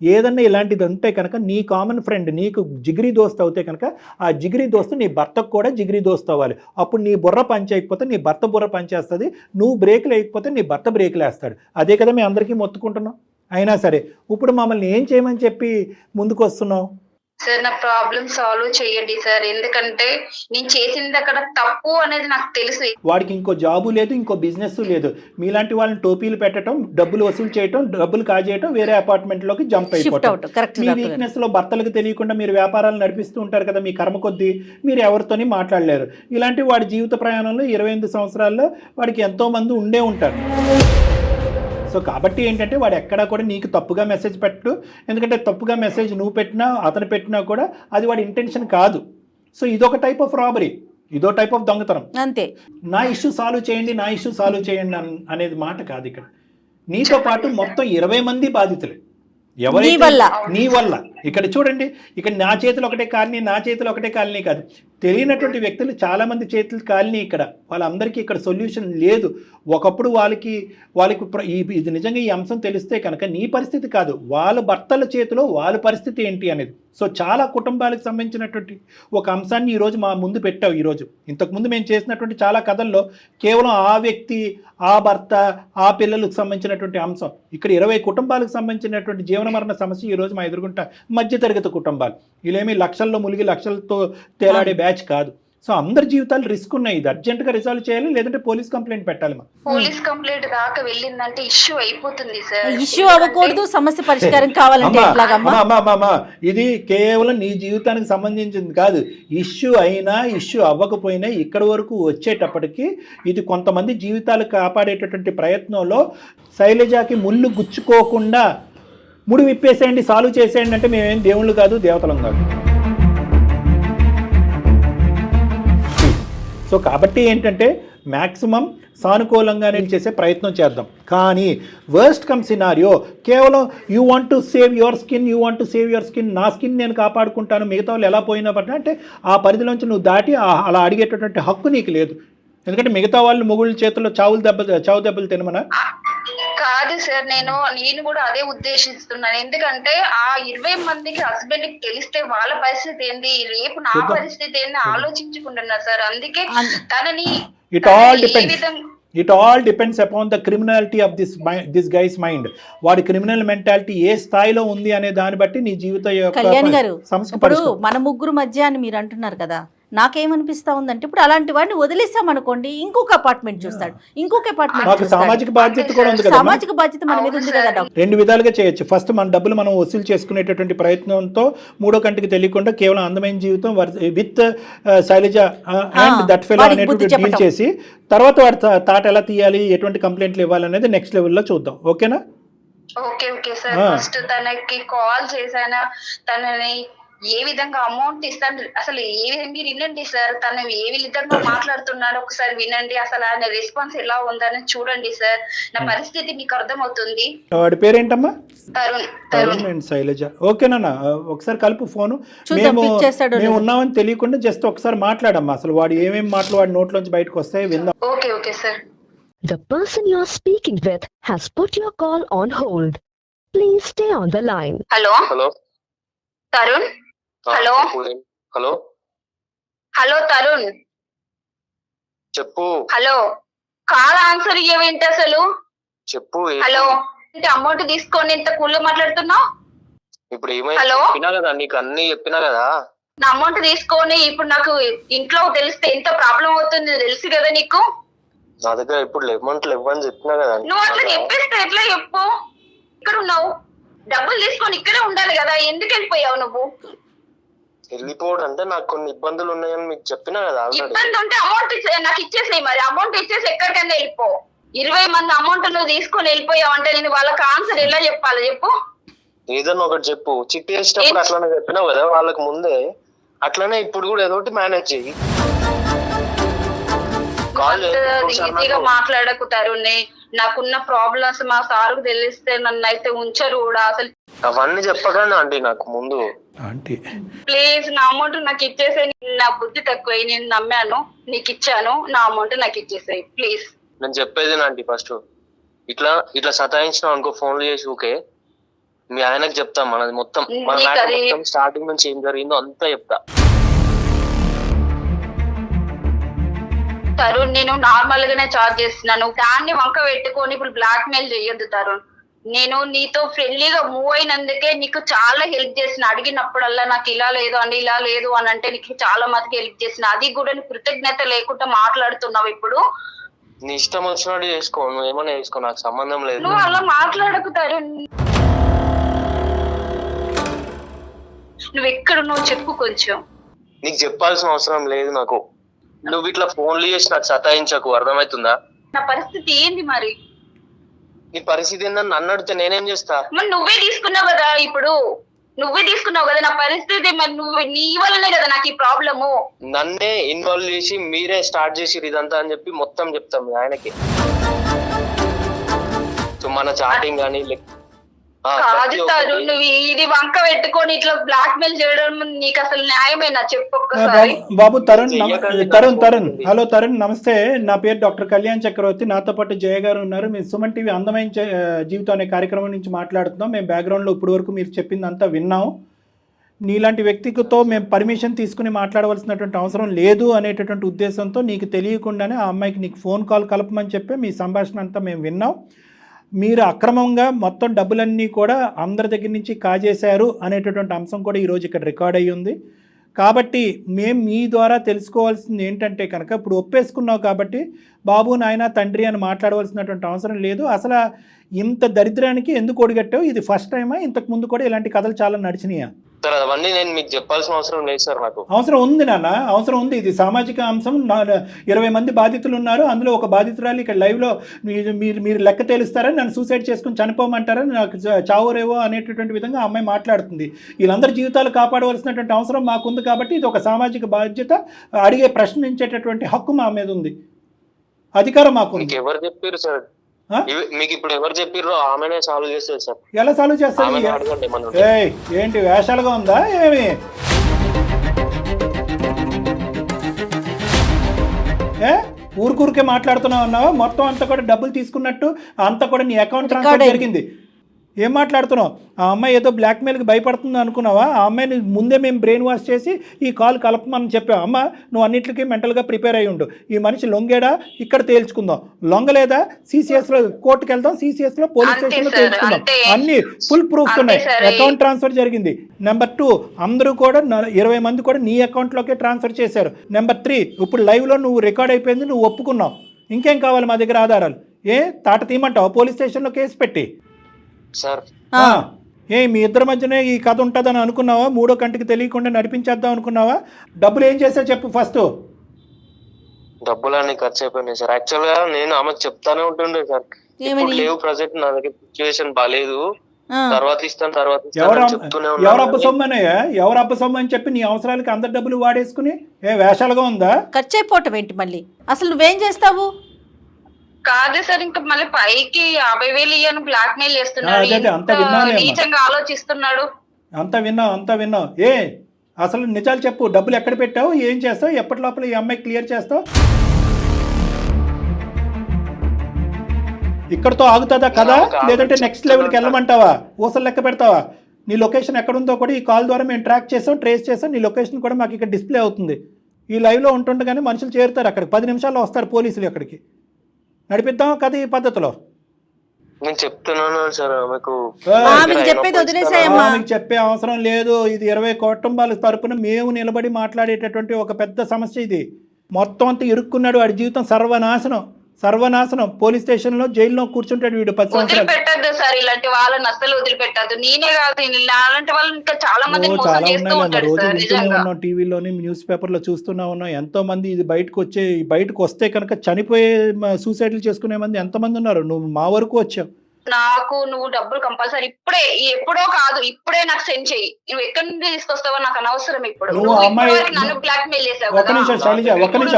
ఏదన్నా ఇలాంటిది ఉంటే కనుక నీ కామన్ ఫ్రెండ్, నీకు జిగిరి దోస్త్ అవుతే కనుక ఆ జిగిరి దోస్తు నీ భర్తకు కూడా జిగిరి దోస్త్ అవ్వాలి. అప్పుడు నీ బుర్ర పనిచేయకపోతే నీ భర్త బుర్ర పనిచేస్తుంది, నువ్వు బ్రేకులు వేయకపోతే నీ భర్త బ్రేకులు వేస్తాడు. అదే కదా మేము అందరికీ మొత్తుకుంటున్నాం. అయినా సరే ఇప్పుడు మమ్మల్ని ఏం చేయమని చెప్పి ముందుకు వస్తున్నావు? సార్ నా ప్రాబ్లం సాల్వ్ చేయండి సార్, ఎందుకంటే నేను చేసింది అక్కడ తప్పు అనేది నాకు తెలుసు. వాడికి ఇంకో జాబు లేదు, ఇంకో బిజినెస్ లేదు. మీలాంటి వాళ్ళని టోపీలు పెట్టడం, డబ్బులు వసూలు చేయటం, డబ్బులు కాజేయటం, వేరే అపార్ట్మెంట్లోకి జంప్ అయిపోవటం. మీ వీక్నెస్ లో భర్తలకు తెలియకుండా మీరు వ్యాపారాలు నడిపిస్తూ ఉంటారు కదా, మీ కర్మ కొద్దీ మీరు ఎవరితోని మాట్లాడలేరు. ఇలాంటి వాడి జీవిత ప్రయాణంలో 28 సంవత్సరాల్లో వాడికి ఎంతో మంది ఉండే ఉంటారు. సో కాబట్టి ఏంటంటే వాడు ఎక్కడా కూడా నీకు తప్పుగా మెసేజ్ పెట్టడు. ఎందుకంటే తప్పుగా మెసేజ్ నువ్వు పెట్టినా అతను పెట్టినా కూడా అది వాడి ఇంటెన్షన్ కాదు. సో ఇదొక టైప్ ఆఫ్ రాబరీ, ఇదో టైప్ ఆఫ్ దొంగతనం. అంతే. నా ఇష్యూ సాల్వ్ చేయండి, నా ఇష్యూ సాల్వ్ చేయండి అనేది మాట కాదు ఇక్కడ. నీతో పాటు మొత్తం 20 మంది బాధితులే. ఎవరైతే నీ వల్ల ఇక్కడ చూడండి, ఇక్కడ నా చేతులు ఒకటే కాలనీ, నా చేతులు ఒకటే కాలనీ కాదు, తెలియనటువంటి వ్యక్తులు చాలా మంది చేతులు కాలనీ. ఇక్కడ వాళ్ళందరికీ ఇక్కడ సొల్యూషన్ లేదు. ఒకప్పుడు వాళ్ళకి ఇది నిజంగా ఈ అంశం తెలిస్తే కనుక నీ పరిస్థితి కాదు, వాళ్ళ భర్తల చేతిలో వాళ్ళ పరిస్థితి ఏంటి అనేది. సో చాలా కుటుంబాలకు సంబంధించినటువంటి ఒక అంశాన్ని ఈరోజు మా ముందు పెట్టావు. ఈరోజు ఇంతకుముందు మేము చేసినటువంటి చాలా కథల్లో కేవలం ఆ వ్యక్తి, ఆ భర్త, ఆ పిల్లలకు సంబంధించినటువంటి అంశం. ఇక్కడ 20 కుటుంబాలకు సంబంధించినటువంటి జీవన మరణ సమస్య ఈరోజు మా ఎదుర్కొంటా. మధ్యతరగతి కుటుంబాలు, వీళ్ళేమి లక్షల్లో ములిగి లక్షలతో తేలాడే బ్యాచ్ కాదు. సో అందరి జీవితాలు రిస్క్ ఉన్నాయి. ఇది అర్జెంట్ గా రిజాల్వ్ చేయాలి, లేదంటే పోలీస్ కంప్లైంట్ పెట్టాలి. పోలీస్ కంప్లైంట్ దాకా వెళ్ళిందంటే ఇష్యూ అయిపోతుంది సార్. ఇష్యూ అవ్వకూడదు, సమస్య పరిష్కారం కావాలంటే ఇది కేవలం నీ జీవితానికి సంబంధించింది కాదు. ఇష్యూ అయినా ఇష్యూ అవ్వకపోయినా ఇక్కడ వరకు వచ్చేటప్పటికి ఇది కొంతమంది జీవితాలు కాపాడేటటువంటి ప్రయత్నంలో శైలజకి ముళ్ళు గుచ్చుకోకుండా ముడి విప్పేసేయండి, సాల్వ్ చేసేయండి అంటే మేమేం దేవుళ్ళు కాదు, దేవతలం కాదు. సో కాబట్టి ఏంటంటే మ్యాక్సిమం సానుకూలంగానే చేసే ప్రయత్నం చేద్దాం. కానీ వర్స్ట్ కమ్ సినారియో కేవలం you want to save your skin, నా స్కిన్ నేను కాపాడుకుంటాను, మిగతా వాళ్ళు ఎలా పోయినా పట్టినా అంటే ఆ పరిధిలోంచి నువ్వు దాటి అలా అడిగేటటువంటి హక్కు నీకు లేదు. ఎందుకంటే మిగతా వాళ్ళు మొగుళ్ళ చేతుల్లో చావు దెబ్బలు తినమనా? కాదు సార్, నేను కూడా అదే ఉద్దేశిస్తున్నాను. ఎందుకంటే ఆ 20 మందికి హస్బెండ్ కి తెలిస్తే వాళ్ళ పరిస్థితి ఏంది, రేపు నా పరిస్థితి ఏంది ఆలోచించుకుంటున్నా సార్. అందుకే తనని it all depends upon the criminality of this guys mind. వాడి క్రిమినల్ మెంటాలిటీ ఏ స్థాయిలో ఉంది అనే దాన్ని బట్టి నీ జీవిత కళ్యాణ్ గారు, ఇప్పుడు మన ముగ్గురు మధ్య అని మీరు అంటున్నారు కదా, నాకేమనిపిస్తా ఉందంటే ఇప్పుడు అలాంటి వాడిని వదిలేసామనుకోండి, ఇంకొక అపార్ట్మెంట్ చూస్తాడు, ఇంకొక అపార్ట్మెంట్. సామాజిక బాధ్యత కూడా ఉంది కదా, సామాజిక బాధ్యత మన మీద ఉంది కదా. 2 విధాలుగా చేయొచ్చు. ఫస్ట్ మన డబ్బులు మనం వసూలు చేసుకునేటటువంటి ప్రయత్నంతో మూడో కంటికి తెలియకుండా కేవలం అందమైన జీవితం with Shailaja and that fellow అనేటువంటి డీల్ చేసి తర్వాత వాడి తాట ఎలా తీయాలి, ఎటువంటి కంప్లైంట్లు ఇవ్వాలనేది నెక్స్ట్ లెవెల్లో చూద్దాం. ఓకేనా? Okay sir. ఫస్ట్ తనకి కాల్ చేశానా, తనని ఏ విధంగా అమౌంట్ ఇస్తాను, అసలు మీరు వినండి సార్, తను ఏ విధంగా మాట్లాడుతున్నాడో ఒకసారి వినండి, అసలు ఆయన రెస్పాన్స్ ఎలా ఉందని చూడండి సార్. నా పరిస్థితి మీకు అర్థమవుతుంది. వాడి పేరేంటమ్మా? తరుణ్ అండ్ శైలజ. ఓకేనా? ఒకసారి కలుపు ఫోను. మేము ఉన్నామని తెలియకుండా జస్ట్ ఒకసారి మాట్లాడమ్మా. అసలు వాడు ఏమేమి మాటలు వాడి నోట్లోంచి బయటకు వస్తాయి విందాం. Okay sir. The person you are speaking with has put your call on hold. Please stay on the line. Hello Tarun. Hello Tarun చెప్పు. హలో, కాల్ ఆన్సర్ ఇయ్యవేంటి అసలు? చెప్పు. హలో, అమౌంట్ తీసుకొని ఇంత కూల్ మాట్లాడుతున్నావు? ఇప్పుడు ఏమైనా చెప్పినా కదా, నీకు అన్ని చెప్పినా కదా. నా అమౌంట్ తీసుకొని ఇప్పుడు నాకు ఇంట్లో తెలిస్తే ఎంత ప్రాబ్లం అవుతుంది తెలుసు కదా నీకు. నా దగ్గర ఇప్పుడు అమౌంట్ ఇవ్వని చెప్పినా కదా. నువ్వు అట్లా చెప్పేస్తే ఎట్లా చెప్పు? ఇక్కడ ఉన్నావు, డబ్బులు తీసుకొని ఇక్కడే ఉండాలి కదా, ఎందుకు వెళ్ళిపోయావు నువ్వు? వెళ్ళిపోవడం అంటే నాకు కొన్ని ఇబ్బందులు ఉన్నాయని మీకు చెప్పినా కదా. ఇబ్బంది ఉంటే అమౌంట్ నాకు ఇచ్చేసేయి, మరి అమౌంట్ ఇచ్చేసి ఎక్కడికైనా వెళ్ళిపో. 20 మంది అమౌంట్ నువ్వు తీసుకొని వెళ్ళిపోయావు అంటే నేను వాళ్ళకి ఆన్సర్ ఎలా చెప్పాలి చెప్పు? ఏదన్నా ఒకటి చెప్పు. చిట్టి వేసేటప్పుడు అట్లానే చెప్పినావు కదా వాళ్ళకి ముందే, అట్లానే ఇప్పుడు కూడా ఏదో ఒకటి మేనేజ్ చెయ్యి. ఈజీగా మాట్లాడకు తరుణ్, నాకున్న ప్రాబ్లమ్స్ మా సార్కు తెలిస్తే నన్ను అయితే ఉంచరు కూడా. అసలు అవన్నీ చెప్పగానే ఆంటీ నాకు ముందు ప్లీజ్ నా అమౌంట్ నాకు ఇచ్చేసే. నా బుద్ధి తక్కువ, నేను నమ్మాను, నీకు ఇచ్చాను, నా అమౌంట్ నాకు ఇచ్చేసాయి ప్లీజ్. నేను చెప్పేది ఆంటీ, ఫస్ట్ ఇట్లా సతాయించినావు అనుకో ఫోన్లు చేసి ఊకే, మీ ఆయనకు చెప్తాం మనది మొత్తం స్టార్టింగ్ నుంచి ఏం జరిగిందో అంతా చెప్తా. తరుణ్, నేను నార్మల్ గానే చార్జ్ చేస్తున్నాను, దాన్ని వంక పెట్టుకొని ఇప్పుడు బ్లాక్ మెయిల్ చెయ్యొద్దు తరుణ్. నేను నీతో ఫ్రెండ్లీగా మూవ్ అయినందుకే నీకు చాలా హెల్ప్ చేసిన, అడిగినప్పుడల్లా నాకు ఇలా లేదు అని ఇలా లేదు అని అంటే నీకు చాలా మందికి హెల్ప్ చేసిన, అది కూడా నీ కృతజ్ఞత లేకుండా మాట్లాడుతున్నావు ఇప్పుడు. నీ ఇష్టం వచ్చినట్టు చేసుకో, నువ్వు ఏమైనా చేసుకో, నాకు సంబంధం లేదు. నువ్వు అలా మాట్లాడకు తరుణ్. నువ్వు ఎక్కడ నువ్వు చెప్పు కొంచెం. నీకు చెప్పాల్సిన అవసరం లేదు నాకు. నువ్వు ఇట్లా ఫోన్లు చేసి నాకు సతాయించకు, అర్థమవుతుందా? నా పరిస్థితి ఏంది మరి? నీ పరిస్థితి ఏందని నన్ను అడిగితే నేనేం చేస్తా? మరి నువ్వే తీసుకున్నావు కదా, ఇప్పుడు నువ్వే తీసుకున్నావు కదా నా పరిస్థితి. మరి నువ్వు నీ వల్లనే కదా నాకు ఈ ప్రాబ్లము. నన్నే ఇన్వాల్వ్ చేసి మీరే స్టార్ట్ చేసి ఇదంతా అని చెప్పి మొత్తం చెప్తాం మీ ఆయనకి. సో మన చాటింగ్ కానీ కాదు తరుణ్, నువ్వు ఇది వంక పెట్టుకొని ఇట్లా బ్లాక్ మెయిల్ చేయడం నీకు అసలు న్యాయమేనా చెప్పు ఒక్కసారి. బాబు తరుణ్ హలో తరుణ్, నమస్తే. నా పేరు డాక్టర్ కళ్యాణ్ చక్రవర్తి, నాతో పాటు జయ గారు ఉన్నారు. మేము సుమన్ టీవీ అందమైన జీవితం అనే కార్యక్రమం నుంచి మాట్లాడుతున్నాం. మేము బ్యాక్గ్రౌండ్లో ఇప్పటి వరకు మీరు చెప్పిందంతా విన్నాం. నీలాంటి వ్యక్తితో మేము పర్మిషన్ తీసుకుని మాట్లాడవలసినటువంటి అవసరం లేదు అనేటటువంటి ఉద్దేశంతో నీకు తెలియకుండానే ఆ అమ్మాయికి నీకు ఫోన్ కాల్ కలపమని చెప్పి మీ సంభాషణ అంతా మేము విన్నాం. మీరు అక్రమంగా మొత్తం డబ్బులన్నీ కూడా అందరి దగ్గర నుంచి కాజేశారు అనేటటువంటి అంశం కూడా ఈరోజు ఇక్కడ రికార్డ్ అయ్యి ఉంది. కాబట్టి మేము మీ ద్వారా తెలుసుకోవాల్సింది ఏంటంటే కనుక, ఇప్పుడు ఒప్పేసుకున్నావు కాబట్టి బాబు నాయన తండ్రి అని మాట్లాడవలసినటువంటి అవసరం లేదు. అసలు ఇంత దరిద్రానికి ఎందుకు ఒడిగట్టావు? ఇది ఫస్ట్ టైమా? ఇంతకు ముందు కూడా ఇలాంటి కథలు చాలా నడిచినాయా? సార్ అవన్నీ నేను మీకు చెప్పాల్సిన అవసరం లేదు సార్. నాకు అవసరం ఉంది నాన్న, అవసరం ఉంది. ఇది సామాజిక అంశం. 20 మంది బాధితులు ఉన్నారు, అందులో ఒక బాధితురాలు ఇక్కడ లైవ్లో మీరు లెక్క తేలుస్తారని, నన్ను సూసైడ్ చేసుకుని చనిపోమంటారని, నాకు చావురేవో అనేటటువంటి విధంగా ఆ అమ్మాయి మాట్లాడుతుంది. వీళ్ళందరి జీవితాలు కాపాడవలసినటువంటి అవసరం మాకుంది కాబట్టి ఇది ఒక సామాజిక బాధ్యత. అడిగే ప్రశ్నించేటటువంటి హక్కు మా మీద ఉంది, అధికారం మాకు. ఎవరు చెప్పారు సార్? మీకు ఇప్పుడు ఎవరు చెప్పారు? ఆమెనే సాల్వ్ చేస్తారు సార్. ఎలా సాల్వ్ చేస్తారు? ఏంటి వేషాలుగా ఉందా ఏమి? ఊరికే మాట్లాడుతున్నావు అన్నావా? మొత్తం అంతా కూడా డబ్బులు తీసుకున్నట్టు అంతా కూడా నీ అకౌంట్ ట్రాన్స్ఫర్ జరిగింది. ఏం మాట్లాడుతున్నావు? ఆ అమ్మాయి ఏదో బ్లాక్మెయిల్కి భయపడుతుంది అనుకున్నావా? ఆ అమ్మాయిని ముందే మేము బ్రెయిన్ వాష్ చేసి ఈ కాల్ కలపమని చెప్పాం. అమ్మ నువ్వు అన్నింటికి మెంటల్గా ప్రిపేర్ అయ్యి ఉండు. ఈ మనిషి లొంగేడా ఇక్కడ తేల్చుకుందాం, లొంగలేదా సిసిఎస్లో కోర్టుకు వెళ్దాం, సిసిఎస్లో పోలీస్ స్టేషన్లో తేల్చుకుందాం. అన్ని ఫుల్ ప్రూఫ్స్ ఉన్నాయి. అకౌంట్ ట్రాన్స్ఫర్ జరిగింది. నెంబర్ 2, అందరూ కూడా 20 మంది కూడా నీ అకౌంట్లోకే ట్రాన్స్ఫర్ చేశారు. నెంబర్ 3, ఇప్పుడు లైవ్లో నువ్వు రికార్డ్ అయిపోయింది, నువ్వు ఒప్పుకున్నావు. ఇంకేం కావాలి మా దగ్గర ఆధారాలు? తాట తీయమంటావు పోలీస్ స్టేషన్లో కేసు పెట్టి? సార్ మీ ఇద్దరి మధ్యనే ఈ కథ ఉంటుందని అనుకున్నావా? మూడో కంటికి తెలియకుండా నడిపించేద్దాం అనుకున్నావా? డబ్బులు ఏం చేసావు చెప్పు ఫస్ట్. డబ్బులన్నీ ఖర్చు అయిపోయినాయి సార్. యాక్చువల్ గా నేను ఆమెకు చెప్తానే ఉంటుండే సార్, ఇప్పుడు లేవు ప్రజెంట్ నా దగ్గర సిచ్యువేషన్ బాగాలేదు, తర్వాత ఇస్తాను చెప్తూనే ఉన్నాను. ఎవరు అబ్బ సొమ్ము అని చెప్పి నీ అవసరాలకి అందరి డబ్బులు వాడేసుకుని వేషాలుగా ఉందా? ఖర్చు అయిపోవటం ఏంటి మళ్ళీ? అసలు నువ్వేం చేస్తావు? కాదు సార్, ఇంకా మళ్ళీ పైకి 50,000 ఇయ్యను బ్లాక్ మెయిల్ చేస్తున్నాడు, నీచంగా ఆలోచిస్తున్నాడు. అంతా విన్నావు. అసలు నిజాలు చెప్పు. డబ్బులు ఎక్కడ పెట్టావు, ఏం చేస్తావు, ఎప్పటి లోపల ఈ అమ్మాయి క్లియర్ చేస్తావు? ఇక్కడతో ఆగుతుందా కదా, లేదంటే నెక్స్ట్ లెవెల్కి వెళ్ళమంటావా? ఊసలు లెక్క పెడతావా? నీ లొకేషన్ ఎక్కడుందో కూడా ఈ కాల్ ద్వారా మేము ట్రాక్ చేసాం, ట్రేస్ చేసాం. నీ లొకేషన్ కూడా మాకు ఇక్కడ డిస్ప్లే అవుతుంది. ఈ లైవ్లో ఉంటుండగానే మనుషులు చేరుతారు అక్కడికి. 10 నిమిషాల్లో వస్తారు పోలీసులు అక్కడికి. నడిపిద్దాం కదా ఈ పద్ధతిలో. నేను చెప్తున్నాను సార్ మీకు చెప్పే అవసరం లేదు. ఇది 20 కుటుంబాల తరపున మేము నిలబడి మాట్లాడేటటువంటి ఒక పెద్ద సమస్య. ఇది మొత్తం అంతా ఇరుక్కున్నాడు, వాడి జీవితం సర్వనాశనం. పోలీస్ స్టేషన్ లో జైల్లో కూర్చుంటాడు వీడు 10 సంవత్సరాలు. వదిలిపెట్టద్దు సార్, ఇలాంటి వాళ్ళని అసలు వదిలిపెట్టద్దు. నేనే కాదు, అలాంటి వాళ్ళు ఇంకా చాలా మంది రోజు వింటూనే ఉన్నాం, టీవీలోని న్యూస్ పేపర్ లో చూస్తూనే ఉన్నాం. ఎంతో మంది ఇది బయటకు వస్తే కనుక చనిపోయే సూసైడ్లు చేసుకునే మంది ఎంతమంది ఉన్నారు. నువ్వు మా వరకు వచ్చావు. నాకు నువ్వు డబ్బులు కంపల్సరీ ఎప్పుడో కాదు, ఇప్పుడే నాకు సెండ్ చెయ్యి. నువ్వు ఎక్కడి నుంచి తీసుకొస్తావో నాకు అనవసరం. ఇప్పుడు నన్ను బ్లాక్ మెయిల్ చేసావు కదా,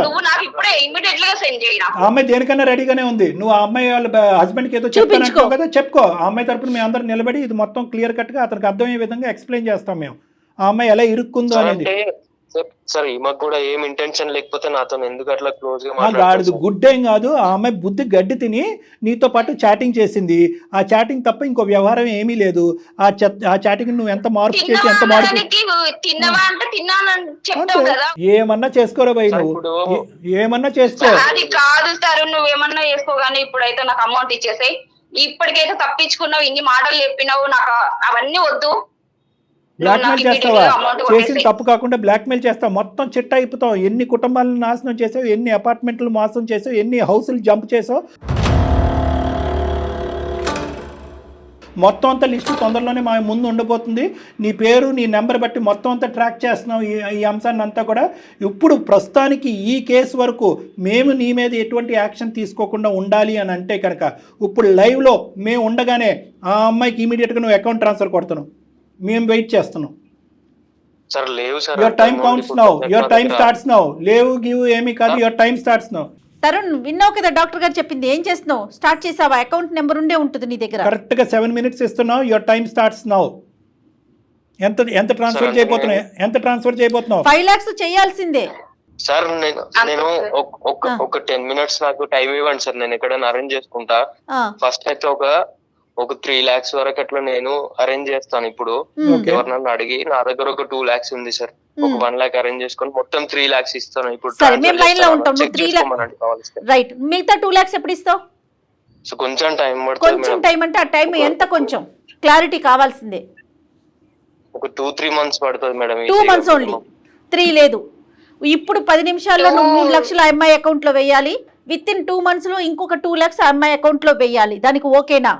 నువ్వు నాకు ఇప్పుడే ఇమ్మీడియట్ గా సెండ్ చెయ్యి. ఆ అమ్మాయి దేనికన్నా రెడీగానే ఉంది. నువ్వు ఆ అమ్మాయి వాళ్ళ హస్బెండ్ కి ఏదో చెప్తాను కదా, చెప్పుకో. ఆ అమ్మాయి తరపున మేము అందరం నిలబడి ఇది మొత్తం క్లియర్ కట్ గా అతనికి అర్థమయ్యే విధంగా ఎక్స్ప్లెయిన్ చేస్తాం మేము, ఆ అమ్మాయి ఎలా ఇరుక్కుందో అనేది. సార్ ఈమెకు కూడా ఏం ఇంటెన్షన్ లేకపోతే నాతో ఎందుకు అట్లా క్లోజ్ గా మాట్లాడదు? గుడ్ ఏం కాదు. ఆ అమ్మాయి బుద్ధి గడ్డి తిని నీతో పాటు చాటింగ్ చేసింది. ఆ చాటింగ్ తప్ప ఇంకో వ్యవహారం ఏమీ లేదు. ఆ చాటింగ్ నువ్వు ఎంత మార్పు చేసి ఎంత మార్పు ఏమన్నా చేసుకోరా భయ్, నువ్వు ఏమన్నా చేసుకో. అది కాదు సార్, నువ్వేమన్నా చేసుకోగానే ఇప్పుడైతే నాకు అమౌంట్ ఇచ్చేసాయి. ఇప్పటికైతే తప్పించుకున్నావు, ఇన్ని మాటలు చెప్పినావు, నాకు అవన్నీ వద్దు. బ్లాక్మెయిల్ నాకు చేస్తావా? immediately amount చేసిన కొట్టేసేయ్. తప్పు కాకుండా బ్లాక్మెయిల్ చేస్తావు, మొత్తం చిట్ట అయిపోతావు. ఎన్ని కుటుంబాలను నాశనం చేసావు, ఎన్ని అపార్ట్మెంట్లు మోసం చేసావు, ఎన్ని హౌసులు జంప్ చేసావు, మొత్తం అంతా లిస్టు తొందరలోనే మా ముందు ఉండబోతుంది. నీ పేరు, నీ నెంబర్ బట్టి మొత్తం అంతా ట్రాక్ చేస్తున్నావు ఈ అంశాన్ని అంతా కూడా. ఇప్పుడు ప్రస్తుతానికి ఈ కేసు వరకు మేము నీ మీద ఎటువంటి యాక్షన్ తీసుకోకుండా ఉండాలి అని అంటే కనుక ఇప్పుడు లైవ్లో మేము ఉండగానే ఆ అమ్మాయికి ఇమీడియట్గా నువ్వు అకౌంట్ ట్రాన్స్ఫర్ కొడుతున్నావు. మేము వెయిట్ చేస్తున్నాం. సార్ లేవు sir. Your time counts now, your time starts now. లేవు గివ్ ఏమీ కాదు, your time starts now. Tarun, విన్నావు కదా డాక్టర్ గారు చెప్పింది, ఏం చేస్తున్నావు? స్టార్ట్ చేసావా? అకౌంట్ నెంబర్ ఉండే ఉంటుంది నీ దగ్గర. కరెక్ట్గా 7 minutes ఇస్తున్నావు. Your time starts now. ఎంత ట్రాన్స్ఫర్ చేయబోతున్నావు? 5 lakhs చేయాల్సిందే సార్. నేను ఒక 10 minutes నాకు టైం ఇవ్వండి సార్, నేను ఎక్కడైనా అరేంజ్ చేసుకుంటా. ఫస్ట్ అయితే ఒక 3 lakhs వరకు అట్లా నేను అరేంజ్ చేస్తాను. ఇప్పుడు ఎవరినన్నా అడిగి నా దగ్గర ఒక 2 lakhs ఉంది సార్, ఒక 1 lakh అరేంజ్ చేసుకొని మొత్తం 3 lakhs ఇస్తాను. ఇప్పుడు సరే, మేము లైన్ లో ఉంటాం. 3 lakhs రైట్, మిగతా 2 lakhs ఎప్పుడు ఇస్తావు? సో కొంచెం టైం పడుతుంది. కొంచెం టైం అంటే ఆ టైం ఎంత? కొంచెం క్లారిటీ కావాల్సిందే. ఒక 2-3 months పడుతుంది మేడం. 2 months ఓన్లీ, 3 లేదు. ఇప్పుడు 10 నిమిషాల్లో నువ్వు 3 లక్షలు అమ్మాయి అకౌంట్ లో వేయాలి. విత్ ఇన్ 2 months లో ఇంకొక 2 lakhs అమ్మాయి అకౌంట్ లో వేయాలి. దానికి ఓకేనా?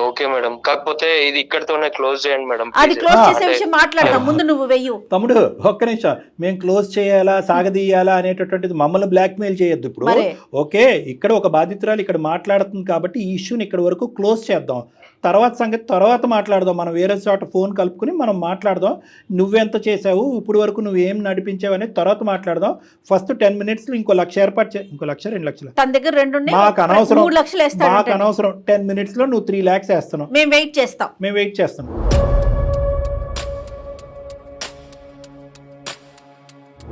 ఓకే మేడం, కాకపోతే ఇది ఇక్కడతోనే క్లోజ్ చేయండి మేడం. అది క్లోజ్ చేసే విషయం మాట్లాడదాం, ముందు నువ్వు వెయ్యు. తమ్ముడు ఒక్క నిమిషం, మేము క్లోజ్ చేయాలా సాగదీయాలా అనేటటువంటిది మమ్మల్ని బ్లాక్మెయిల్ చేయొద్దు. ఇప్పుడు ఓకే, ఇక్కడ ఒక బాధితురాలు ఇక్కడ మాట్లాడుతుంది కాబట్టి ఈ ఇష్యూని ఇక్కడ వరకు క్లోజ్ చేద్దాం. తర్వాత సంగతి తర్వాత మాట్లాడదాం. మనం వేరే చోట ఫోన్ కలుపుకుని మనం మాట్లాడదాం. నువ్వెంత చేసావు, ఇప్పుడు వరకు నువ్వు ఏం నడిపించావు అనేది తర్వాత మాట్లాడదాం. ఫస్ట్ 10 minutes లో ఇంకో 1 lakh ఏర్పాటు చేయి. ఇంకో 1 2 లక్షలు తన దగ్గర 2 ఉన్నాయి, మాకు అనవసరం. 3 లక్షలు వేస్తాడు. మాకు అనవసరం. 10 minutes లో నువ్వు 3 lakhs వేస్తున్నావు. మేము వెయిట్ చేస్తాం.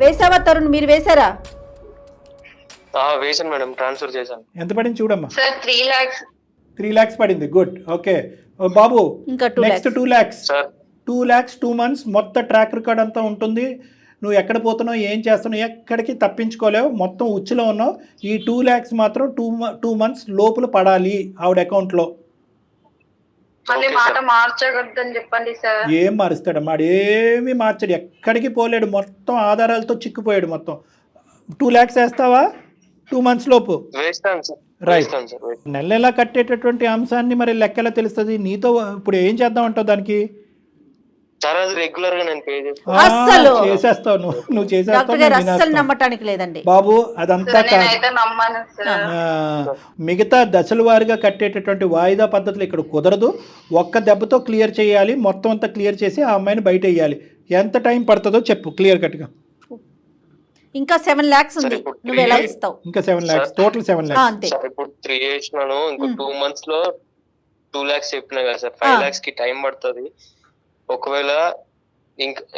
వేసావా తరుణ్? మీరు వేసారా? వేసాను మేడం, ట్రాన్స్ఫర్ చేశాను. ఎంత పడింది చూడమ్మా. Sir 3 lakhs. 3 lakhs పడింది. గుడ్. ఓకే బాబు, ఇంకా 2 next 2 lakhs. Sir 2 lakhs 2 months మొత్తం ట్రాక్ రికార్డ్ అంతా ఉంటుంది. నువ్వు ఎక్కడ పోతున్నావు, ఏం చేస్తున్నావు, ఎక్కడికి తప్పించుకోలేవు. మొత్తం ఉచ్చులో ఉన్నావు. ఈ 2 lakhs మాత్రం 2 months లోపల పడాలి ఆవిడ అకౌంట్లో. మళ్ళీ మాట మార్చకూడదని చెప్పండి సార్. ఏం మారుస్తాడమ్మా, ఏమీ మార్చాడు, ఎక్కడికి పోలేడు. మొత్తం ఆధారాలతో చిక్కుపోయాడు. మొత్తం 2 lakhs వేస్తావా 2 months లోపు? వేస్తాను సార్. రైట్. నెల కట్టేటటువంటి అంశాన్ని మరి లెక్కలా తెలుస్తుంది. నీతో ఇప్పుడు ఏం చేద్దాం అంటావు దానికి? సార్ అది రెగ్యులర్ గా నేను పే చేస్తాను. అస్సలు చేసేస్తావు నువ్వు చేసేస్తావు. డాక్టర్ గారు అస్సలు నమ్మటానికి లేదండి బాబు. అదంతా నేనైతే నమ్మను సార్. మిగతా దశల వారీగా కట్టేటటువంటి వాయిదా పద్ధతులు ఇక్కడ కుదరదు. ఒక్క దెబ్బతో క్లియర్ చేయాలి. మొత్తం అంతా క్లియర్ చేసి ఆ అమ్మాయిని బయట వేయాలి. ఎంత టైం పడుతుందో చెప్పు క్లియర్ కట్గా. ఇంకా 7 lakhs ఉంది, నువ్వు ఎలా ఇస్తావు? ఇంకా 7 lakhs, టోటల్ 7 lakhs. అంతే. ఇప్పుడు 3 చేసినాను, ఇంకో 2 months లో 2 lakhs చెప్పినా కదా సార్. 5 lakhs కి టైం పడుతుంది. ఒకవేళ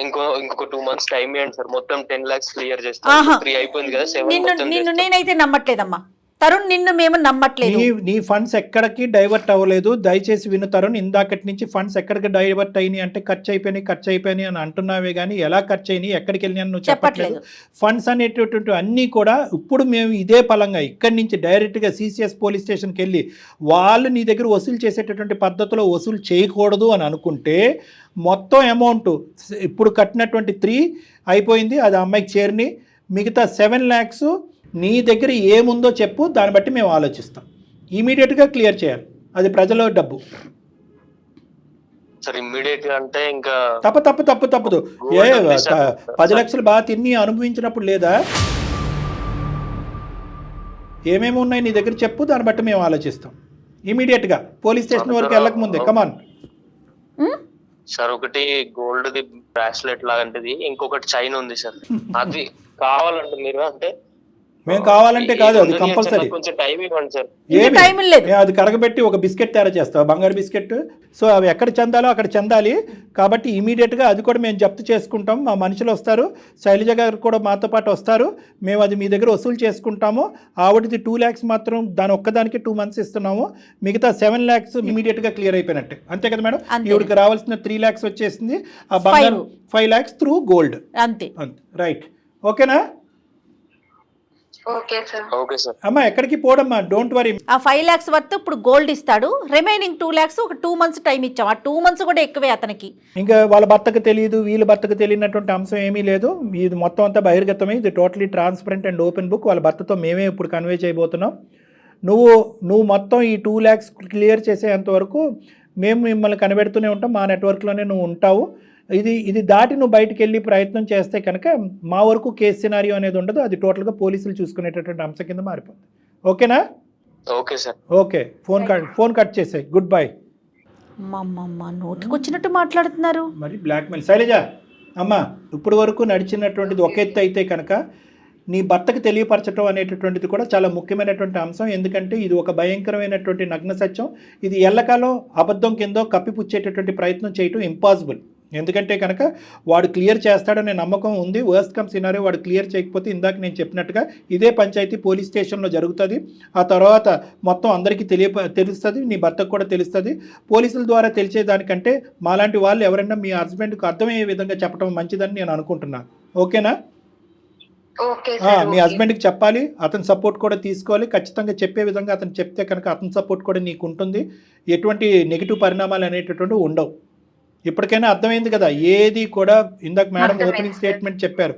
ఇంకొక 2 months టైం ఇవ్వండి సార్, మొత్తం 10 lakhs క్లియర్ చేస్తాను. 3 అయిపోయింది కదా, 7 నిన్ను నేనైతే నమ్మట్లేదమ్మా తరుణ్, నిన్ను మేము నమ్మట్లేదు. నీ ఫండ్స్ ఎక్కడికి డైవర్ట్ అవ్వలేదు. దయచేసి విను తరుణ్, ఇందాకటి నుంచి ఫండ్స్ ఎక్కడికి డైవర్ట్ అయినాయి అంటే ఖర్చు అయిపోయినాయి అని అంటున్నావే కానీ ఎలా ఖర్చు అయినాయి, ఎక్కడికి వెళ్ళినా నువ్వు చెప్పట్లేదు. ఫండ్స్ అనేటటువంటి అన్నీ కూడా ఇప్పుడు మేము ఇదే పలంగా ఇక్కడి నుంచి డైరెక్ట్గా CCS పోలీస్ స్టేషన్కి వెళ్ళి వాళ్ళు నీ దగ్గర వసూలు చేసేటటువంటి పద్ధతిలో వసూలు చేయకూడదు అని అనుకుంటే మొత్తం అమౌంట్ ఇప్పుడు కట్టినటువంటి 3 అయిపోయింది, అది అమ్మాయికి చేరిని. మిగతా 7 lakhs నీ దగ్గర ఏముందో చెప్పు, దాన్ని బట్టి మేము ఆలోచిస్తాం. ఇమీడియట్గా క్లియర్ చేయాలి, అది ప్రజల డబ్బు. సార్ ఇమ్మీడియట్ గా అంటే ఇంకా తప్పదు. 10 లక్షలు బాగా తిని అనుభవించినప్పుడు లేదా? ఏమేమి ఉన్నాయి నీ దగ్గర చెప్పు, దాన్ని బట్టి మేము ఆలోచిస్తాం. ఇమీడియట్గా పోలీస్ స్టేషన్ వరకు వెళ్ళక ముందే. Come on sir. ఒకటి గోల్డ్ ది బ్రాస్లెట్ లాంటిది, ఇంకొకటి చైన్ ఉంది సార్. అది కావాలంటే మీరు అంటే మేము కావాలంటే కాదు, అది కంపల్సరీ. కొంచెం టైం ఇవ్వండి సార్. అది కరగబెట్టి ఒక బిస్కెట్ తయారు చేస్తాం, బంగారు బిస్కెట్. సో అవి ఎక్కడ చెందాలో అక్కడ చెందాలి కాబట్టి ఇమీడియట్గా అది కూడా మేము జప్తు చేసుకుంటాం. మా మనుషులు వస్తారు, శైలజ గారు కూడా మాతో పాటు వస్తారు. మేము అది మీ దగ్గర వసూలు చేసుకుంటాము. ఆవిడది 2 lakhs మాత్రం దాని ఒక్కదానికి 2 months ఇస్తున్నాము. మిగతా 7 lakhs ఇమీడియట్గా క్లియర్ అయిపోయినట్టే. అంతే కదా మేడం? ఈవిడికి రావాల్సిన 3 lakhs వచ్చేసింది. ఆ బంగారం 5 lakhs త్రూ గోల్డ్. అంతే. రైట్, ఓకేనా? Okay sir. Okay sir. అమ్మా ఎక్కడికి పోడమ్మా, డోంట్ వరీ. ఆ 5 lakhs వర్త్ ఇప్పుడు గోల్డ్ ఇస్తాడు, రిమైనింగ్ 2 lakhs ఒక 2 months టైం ఇచ్చాం. ఆ 2 months కూడా ఎక్కువే అతనికి. ఇంకా వాళ్ళ భర్తకు తెలియదు, వీళ్ళ భర్తకు తెలియనటువంటి అంశం ఏమీ లేదు. ఇది మొత్తం అంతా బహిర్గతమే, ఇది totally transparent and open book. వాళ్ళ భర్తతో మేమే ఇప్పుడు కన్వే చేయబోతున్నాం. నువ్వు మొత్తం ఈ 2 lakhs క్లియర్ చేసేంత వరకు మేము మిమ్మల్ని కనిపెడుతూనే ఉంటాం, మా నెట్వర్క్లోనే నువ్వు ఉంటావు. ఇది దాటి నువ్వు బయటికి వెళ్ళి ప్రయత్నం చేస్తే కనుక మా వరకు కేసు సినారియో అనేది ఉండదు, అది టోటల్గా పోలీసులు చూసుకునేటటువంటి అంశం కింద మారిపోతుంది. ఓకేనా? Okay sir. Okay, phone cut చేసాయి. Goodbye. అమ్మమ్మ నోటికొచ్చినట్టు మాట్లాడుతున్నారు. మరి బ్లాక్మెయిల్. శైలజ అమ్మ, ఇప్పుడు వరకు నడిచినటువంటిది ఒక ఎత్తు అయితే కనుక నీ భర్తకు తెలియపరచడం అనేటటువంటిది కూడా చాలా ముఖ్యమైనటువంటి అంశం. ఎందుకంటే ఇది ఒక భయంకరమైనటువంటి నగ్న సత్యం. ఇది ఎల్లకాలం అబద్ధం కిందో కప్పిపుచ్చేటటువంటి ప్రయత్నం చేయటం ఇంపాసిబుల్. ఎందుకంటే కనుక వాడు క్లియర్ చేస్తాడనే నమ్మకం ఉంది. వర్స్ట్ కమ్ సినారియో వాడు క్లియర్ చేయకపోతే ఇందాక నేను చెప్పినట్టుగా ఇదే పంచాయతీ పోలీస్ స్టేషన్లో జరుగుతుంది. ఆ తర్వాత మొత్తం అందరికీ తెలుస్తుంది, నీ భర్తకు కూడా తెలుస్తుంది. పోలీసుల ద్వారా తెలిసేదానికంటే మాలాంటి వాళ్ళు ఎవరైనా మీ హస్బెండ్కి అర్థమయ్యే విధంగా చెప్పడం మంచిదని నేను అనుకుంటున్నాను. ఓకేనా? మీ హస్బెండ్కి చెప్పాలి, అతని సపోర్ట్ కూడా తీసుకోవాలి. ఖచ్చితంగా చెప్పే విధంగా అతను చెప్తే కనుక అతని సపోర్ట్ కూడా నీకు ఉంటుంది. ఎటువంటి నెగిటివ్ పరిణామాలు అనేటటువంటి ఉండవు. ఇప్పటికైనా అర్థమైంది కదా, ఏది కూడా ఇందాక మేడం ఓపెనింగ్ స్టేట్మెంట్ చెప్పారు,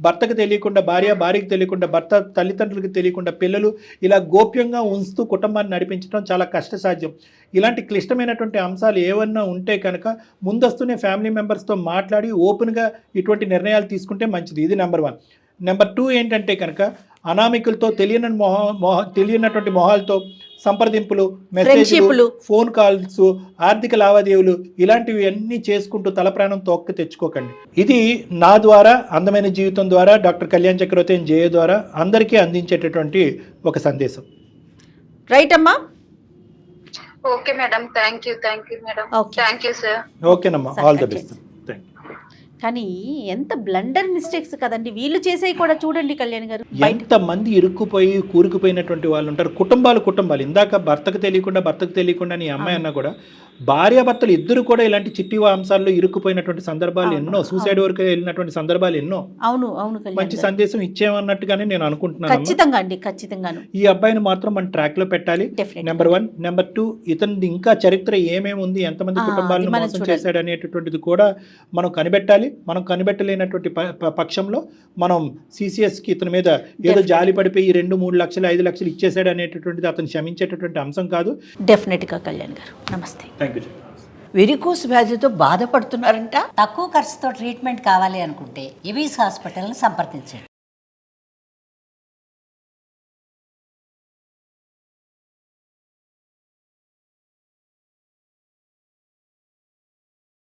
భర్తకు తెలియకుండా భార్యకి తెలియకుండా, భర్త తల్లిదండ్రులకు తెలియకుండా పిల్లలు ఇలా గోప్యంగా ఉంచుతూ కుటుంబాన్ని నడిపించడం చాలా కష్టసాధ్యం. ఇలాంటి క్లిష్టమైనటువంటి అంశాలు ఏమన్నా ఉంటే కనుక ముందస్తునే ఫ్యామిలీ మెంబర్స్తో మాట్లాడి ఓపెన్గా ఇటువంటి నిర్ణయాలు తీసుకుంటే మంచిది. ఇది నెంబర్ 1. నెంబర్ 2 ఏంటంటే కనుక అనామికులతో తెలియనటువంటి మొహాలతో సంప్రదింపులు, మెసేజ్లు, ఫోన్ కాల్స్, ఆర్థిక లావాదేవీలు ఇలాంటివి అన్నీ చేసుకుంటూ తల ప్రాణం తోక్కి తెచ్చుకోకండి. ఇది నా ద్వారా, అందమైన జీవితం ద్వారా, డాక్టర్ కళ్యాణ్ చక్రవర్తి జయ ద్వారా అందరికీ అందించేటటువంటి ఒక సందేశం. రైట్ అమ్మా? Okay madam, thank you madam. Thank you sir. ఓకేనమ్మా, ఆల్ ద బెస్ట్. కానీ ఎంత బ్లండర్ మిస్టేక్స్ కదండి వీళ్ళు చేసేవి కూడా. చూడండి కళ్యాణ్ గారు, ఎంతమంది ఇరుక్కుపోయి కూరుకుపోయినటువంటి వాళ్ళు ఉంటారు. కుటుంబాలు ఇందాక భర్తకు తెలియకుండా నీ అమ్మాయి అన్నా కూడా భార్యాభర్తలు ఇద్దరు కూడా ఇలాంటి చిట్టి అంశాల్లో ఇరుక్కుపోయినటువంటి సందర్భాలు ఎన్నో, సూసైడ్ వరకు వెళ్ళినటువంటి సందర్భాలు ఎన్నో. అవును, మంచి సందేశం ఇచ్చేమన్నట్టుగానే నేను అనుకుంటున్నాను. ఖచ్చితంగా ఈ అబ్బాయిని మాత్రం మన ట్రాక్ లో పెట్టాలి. నెంబర్ 1. నెంబర్ 2, ఇతని ఇంకా చరిత్ర ఏమేమి ఉంది, ఎంతమంది కుటుంబాలను మోసం చేశాడు అనేటటువంటిది కూడా మనం కనిపెట్టాలి. మనం కనిపెట్టలేనటువంటి పక్షంలో మనం CCSకి ఇతని మీద ఏదో జాలి పడిపోయి 2-3 లక్షలు 5 లక్షలు ఇచ్చేసాడు అనేటటువంటిది అతను క్షమించేటటువంటి అంశం కాదు. డెఫినెట్గా కళ్యాణ్ గారు, నమస్తే. Thank you. వెరికోస్ వ్యాధితో బాధపడుతున్నారంట. తక్కువ ఖర్చుతో ట్రీట్మెంట్ కావాలి అనుకుంటే ఎవిస్ హాస్పిటల్ని సంప్రదించండి.